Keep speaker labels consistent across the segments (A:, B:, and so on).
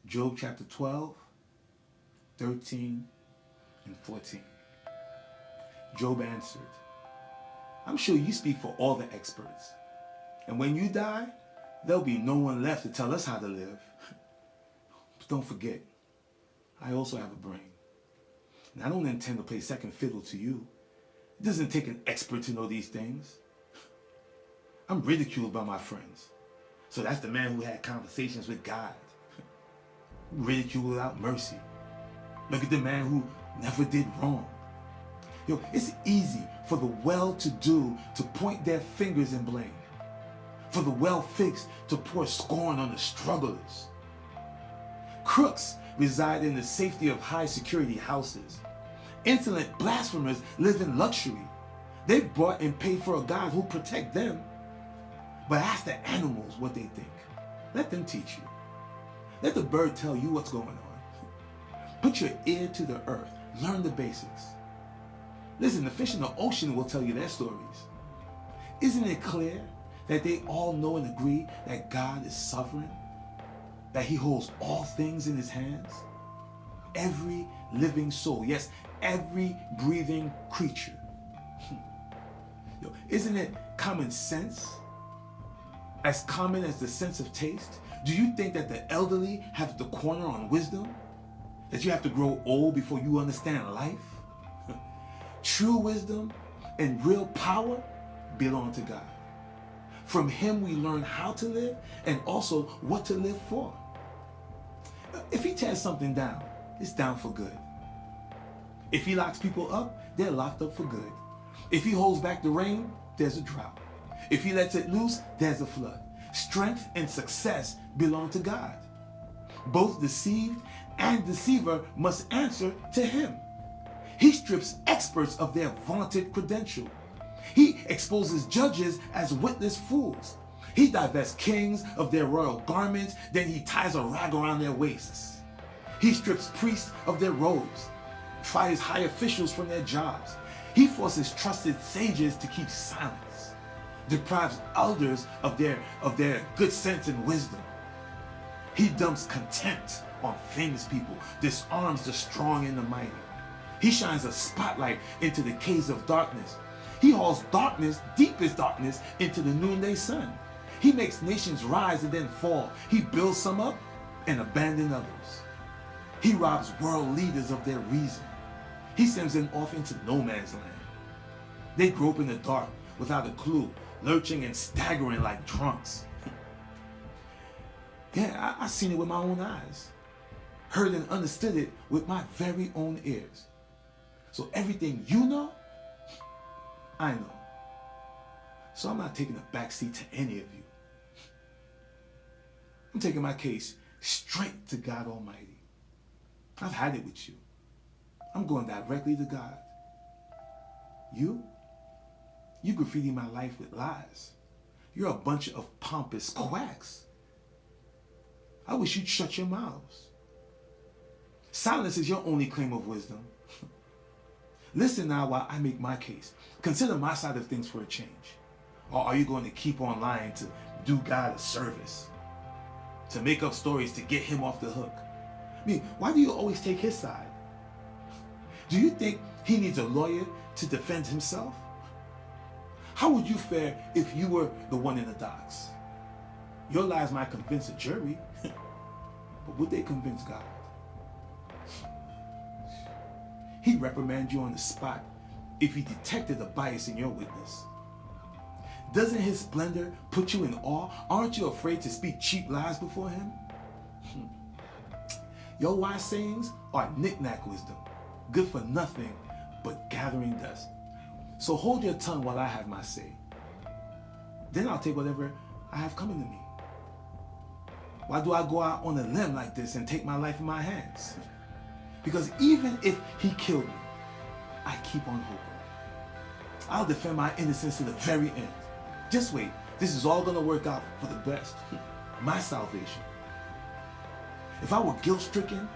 A: Job chapter 12, 13, and 14. Job answered, I'm sure you speak for all the experts. And when you die, there'll be no one left to tell us how to live. But don't forget, I also have a brain. And I don't intend to play second fiddle to you. It doesn't take an expert to know these things. I'm ridiculed by my friends. So that's the man who had conversations with God. Ridicule without mercy. Look at the man who never did wrong. It's easy for the well-to-do to point their fingers and blame. For the well-fixed to pour scorn on the strugglers. Crooks reside in the safety of high-security houses. Insolent blasphemers live in luxury. They've bought and paid for a God who'll protect them. But ask the animals what they think. Let them teach you. Let the bird tell you what's going on. Put your ear to the earth. Learn the basics. Listen, the fish in the ocean will tell you their stories. Isn't it clear that they all know and agree that God is sovereign? That he holds all things in his hands? Every living soul, yes, every breathing creature. Isn't it common sense? As common as the sense of taste? Do you think that the elderly have the corner on wisdom? That you have to grow old before you understand life? True wisdom and real power belong to God. From him we learn how to live and also what to live for. If he tears something down, it's down for good. If he locks people up, they're locked up for good. If he holds back the rain, there's a drought. If he lets it loose, there's a flood. Strength and success belong to God. Both deceived and deceiver must answer to him. He strips experts of their vaunted credential. He exposes judges as witless fools. He divests kings of their royal garments, then he ties a rag around their waists. He strips priests of their robes, fires high officials from their jobs. He forces trusted sages to keep silence, deprives elders of their good sense and wisdom. He dumps contempt on famous people, disarms the strong and the mighty. He shines a spotlight into the caves of darkness. He hauls darkness, deepest darkness, into the noonday sun. He makes nations rise and then fall. He builds some up and abandons others. He robs world leaders of their reason. He sends them off into no man's land. They grope in the dark without a clue, lurching and staggering like drunks. Yeah, I've seen it with my own eyes. Heard and understood it with my very own ears. So everything you know, I know. So I'm not taking a backseat to any of you. I'm taking my case straight to God Almighty. I've had it with you. I'm going directly to God. You graffiti my life with lies. You're a bunch of pompous quacks. I wish you'd shut your mouths. Silence is your only claim of wisdom. Listen now while I make my case. Consider my side of things for a change. Or are you going to keep on lying to do God a service? To make up stories to get him off the hook? I mean, why do you always take his side? Do you think he needs a lawyer to defend himself? How would you fare if you were the one in the docks? Your lies might convince a jury, but would they convince God? He'd reprimand you on the spot if he detected a bias in your witness. Doesn't his splendor put you in awe? Aren't you afraid to speak cheap lies before him? Your wise sayings are knick-knack wisdom, good for nothing but gathering dust. So hold your tongue while I have my say. Then I'll take whatever I have coming to me. Why do I go out on a limb like this and take my life in my hands? Because even if he killed me, I keep on hoping. I'll defend my innocence to the very end. Just wait, this is all gonna work out for the best. My salvation. If I were guilt-stricken,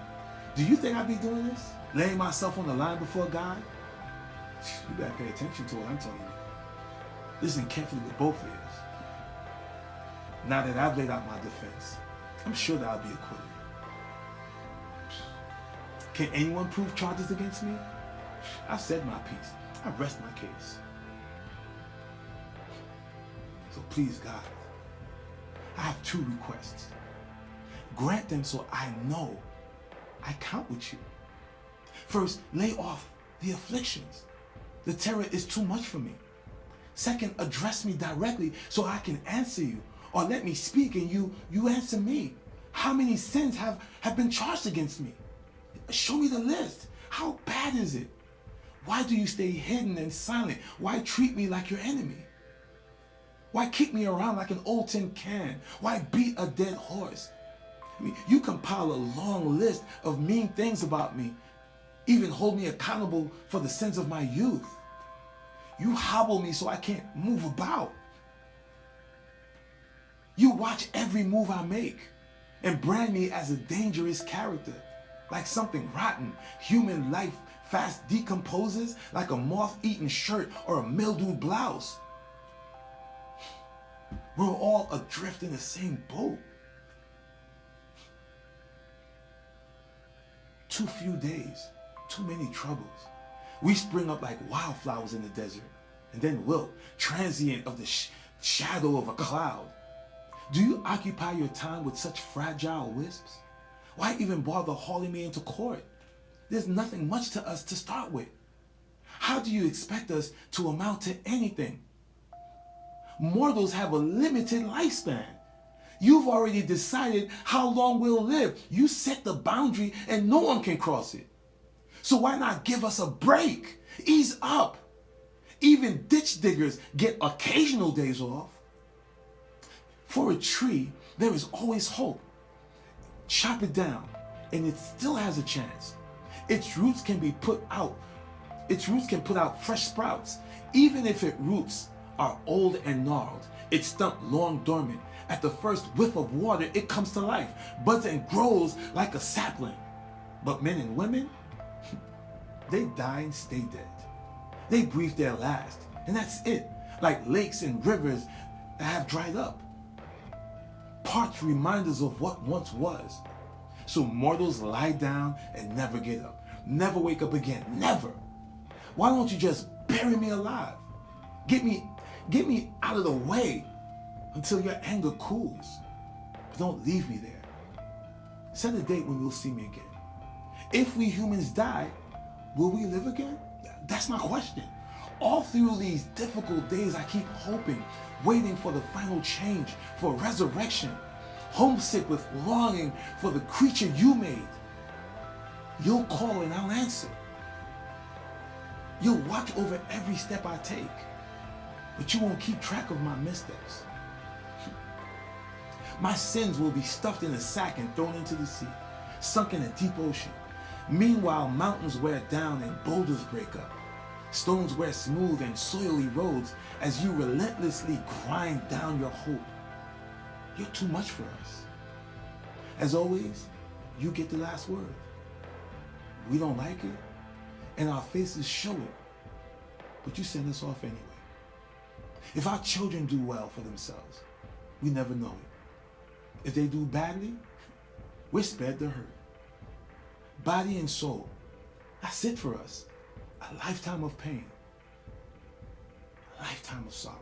A: do you think I'd be doing this? Laying myself on the line before God? You better pay attention to what I'm telling you. Listen carefully with both ears. Now that I've laid out my defense, I'm sure that I'll be acquitted. Can anyone prove charges against me? I've said my piece. I rest my case. So please, God, I have two requests. Grant them so I know I count with you. First, lay off the afflictions. The terror is too much for me. Second, address me directly so I can answer you. Or let me speak and you answer me. How many sins have been charged against me? Show me the list. How bad is it? Why do you stay hidden and silent? Why treat me like your enemy? Why kick me around like an old tin can? Why beat a dead horse? I mean, you compile a long list of mean things about me, even hold me accountable for the sins of my youth. You hobble me so I can't move about. You watch every move I make and brand me as a dangerous character, like something rotten. Human life fast decomposes like a moth-eaten shirt or a mildewed blouse. We're all adrift in the same boat. Too few days, too many troubles. We spring up like wildflowers in the desert and then wilt, transient of the shadow of a cloud. Do you occupy your time with such fragile wisps? Why even bother hauling me into court? There's nothing much to us to start with. How do you expect us to amount to anything? Mortals have a limited lifespan. You've already decided how long we'll live. You set the boundary and no one can cross it. So why not give us a break? Ease up. Even ditch diggers get occasional days off. For a tree, there is always hope. Chop it down and it still has a chance. Its roots can put out fresh sprouts. Even if its roots are old and gnarled, its stump long dormant. At the first whiff of water, it comes to life, buds and grows like a sapling. But men and women, they die and stay dead. They breathe their last, and that's it. Like lakes and rivers that have dried up. Parched reminders of what once was. So mortals lie down and never get up. Never wake up again. Never. Why don't you just bury me alive? Get me out of the way until your anger cools. But don't leave me there. Set a date when you'll see me again. If we humans die, will we live again? That's my question. All through these difficult days, I keep hoping, waiting for the final change, for resurrection, homesick with longing for the creature you made. You'll call and I'll answer. You'll watch over every step I take, but you won't keep track of my missteps. My sins will be stuffed in a sack and thrown into the sea, sunk in a deep ocean. Meanwhile, mountains wear down and boulders break up. Stones wear smooth and soily roads as you relentlessly grind down your hope. You're too much for us. As always, you get the last word. We don't like it, and our faces show it, but you send us off anyway. If our children do well for themselves, we never know it. If they do badly, we're spared the hurt. Body and soul, that's it for us. A lifetime of pain, a lifetime of sorrow.